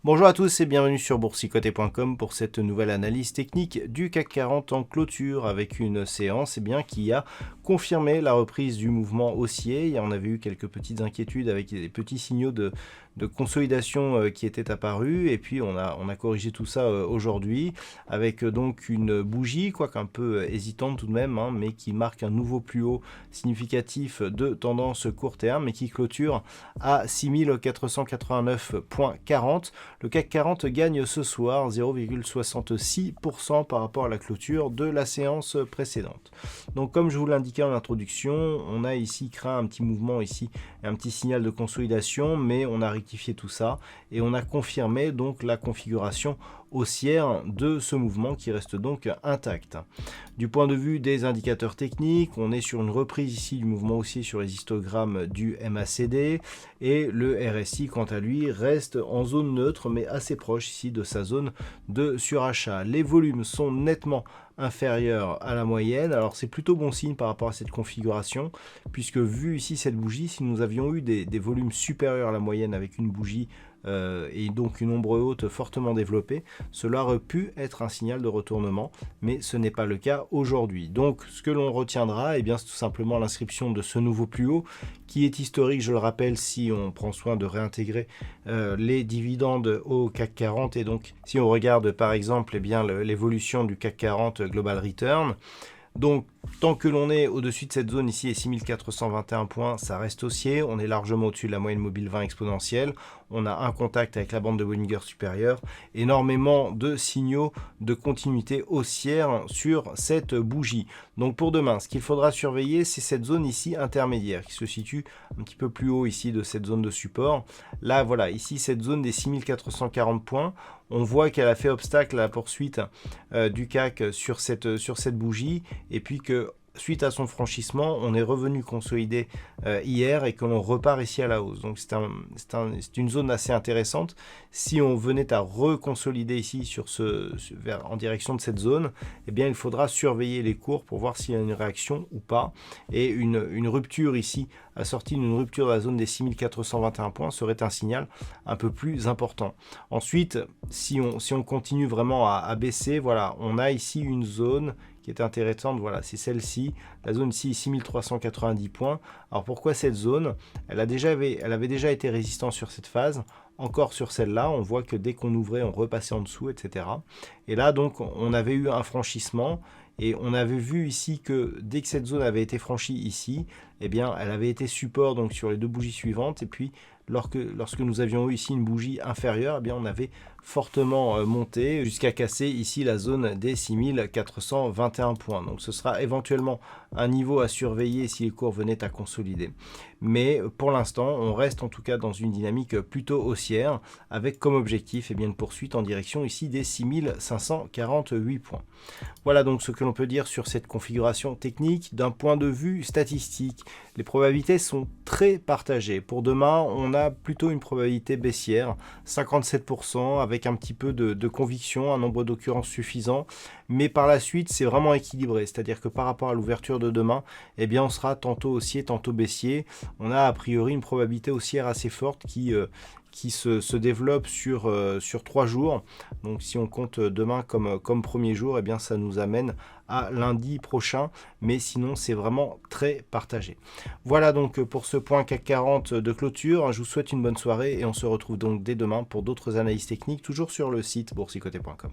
Bonjour à tous et bienvenue sur boursicoté.com pour cette nouvelle analyse technique du CAC 40 en clôture avec une séance qui a confirmé la reprise du mouvement haussier. On avait eu quelques petites inquiétudes avec des petits signaux de consolidation qui étaient apparus et puis on a corrigé tout ça aujourd'hui avec donc une bougie, quoique un peu hésitante tout de même, mais qui marque un nouveau plus haut significatif de tendance court terme et qui clôture à 6489,40. Le CAC 40 gagne ce soir 0,66% par rapport à la clôture de la séance précédente. Donc comme je vous l'indiquais en introduction, on a ici créé un petit mouvement ici, un petit signal de consolidation, mais on a rectifié tout ça et on a confirmé donc la configuration haussière de ce mouvement qui reste donc intact. Du point de vue des indicateurs techniques, on est sur une reprise ici du mouvement haussier sur les histogrammes du MACD et le RSI quant à lui reste en zone neutre mais assez proche ici de sa zone de surachat. Les volumes sont nettement inférieurs à la moyenne, alors c'est plutôt bon signe par rapport à cette configuration puisque vu ici cette bougie, si nous avions eu des volumes supérieurs à la moyenne avec une bougie et donc une ombre haute fortement développée, cela aurait pu être un signal de retournement, mais ce n'est pas le cas aujourd'hui. Donc ce que l'on retiendra, c'est tout simplement l'inscription de ce nouveau plus haut, qui est historique, je le rappelle, si on prend soin de réintégrer les dividendes au CAC 40, et donc si on regarde par exemple l'évolution du CAC 40 Global Return. Donc, tant que l'on est au-dessus de cette zone ici, et 6421 points, ça reste haussier. On est largement au-dessus de la moyenne mobile 20 exponentielle. On a un contact avec la bande de Bollinger supérieure. Énormément de signaux de continuité haussière sur cette bougie. Donc, pour demain, ce qu'il faudra surveiller, c'est cette zone ici intermédiaire qui se situe un petit peu plus haut ici de cette zone de support. Là, voilà, ici, cette zone des 6440 points. On voit qu'elle a fait obstacle à la poursuite du CAC sur cette bougie et puis que suite à son franchissement, on est revenu consolider hier et que l'on repart ici à la hausse. Donc c'est une zone assez intéressante. Si on venait à reconsolider ici en direction de cette zone, il faudra surveiller les cours pour voir s'il y a une réaction ou pas. Et une rupture ici, assortie d'une rupture de la zone des 6421 points, serait un signal un peu plus important. Ensuite, si on continue vraiment à baisser, voilà, on a ici une zone qui est intéressante, voilà, c'est celle-ci, la zone ici, 6390 points. Alors pourquoi cette zone? Elle avait déjà été résistante sur cette phase, encore sur celle-là, on voit que dès qu'on ouvrait, on repassait en dessous, etc. Et là, donc, on avait eu un franchissement, et on avait vu ici que dès que cette zone avait été franchie ici, elle avait été support donc sur les deux bougies suivantes, et puis lorsque nous avions eu ici une bougie inférieure, on avait fortement monté jusqu'à casser ici la zone des 6421 points. Donc ce sera éventuellement un niveau à surveiller si les cours venaient à consolider. Mais pour l'instant, on reste en tout cas dans une dynamique plutôt haussière avec comme objectif une poursuite en direction ici des 6548 points. Voilà donc ce que l'on peut dire sur cette configuration technique. D'un point de vue statistique, les probabilités sont très partagées. Pour demain, on a plutôt une probabilité baissière, 57%, avec un petit peu de conviction, un nombre d'occurrences suffisant. Mais par la suite, c'est vraiment équilibré. C'est-à-dire que par rapport à l'ouverture de demain, on sera tantôt haussier, tantôt baissier. On a a priori une probabilité haussière assez forte qui se développe sur 3 jours. Donc si on compte demain comme premier jour, ça nous amène à lundi prochain. Mais sinon, c'est vraiment très partagé. Voilà donc pour ce point CAC 40 de clôture. Je vous souhaite une bonne soirée et on se retrouve donc dès demain pour d'autres analyses techniques, toujours sur le site boursicoté.com.